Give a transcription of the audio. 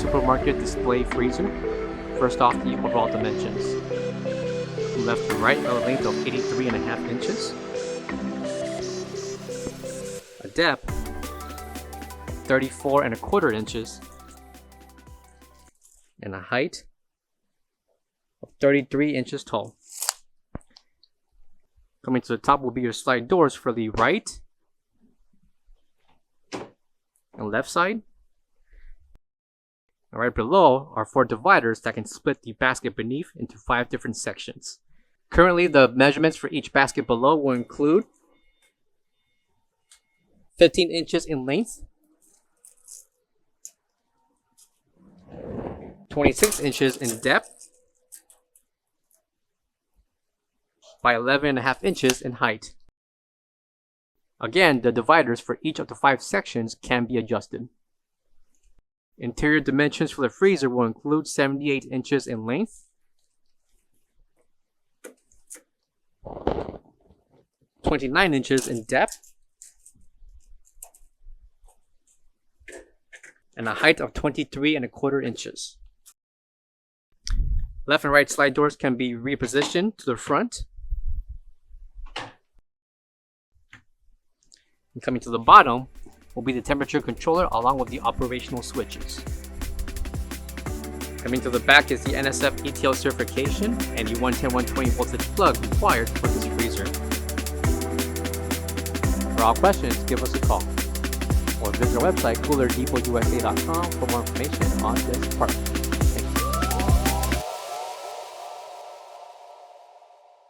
supermarket display freezer. First off, the overall dimensions. From left to right, a length of 83.5 inches. A depth, 34.25 inches. And a height of 33 inches tall. Coming to the top will be your slide doors for the right and left side. And right below are 4 dividers that can split the basket beneath into 5 different sections. Currently, the measurements for each basket below will include 15 inches in length, 26 inches in depth, by 11.5 inches in height. Again, the dividers for each of the 5 sections can be adjusted. Interior dimensions for the freezer will include 78 inches in length, 29 inches in depth, and a height of 23.25 inches. Left and right slide doors can be repositioned to the front. And coming to the bottom will be the temperature controller along with the operational switches. Coming to the back is the NSF ETL certification and the 110/120 voltage plug required for this freezer. For all questions, give us a call or visit our website coolerdepotUSA.com for more information on this part.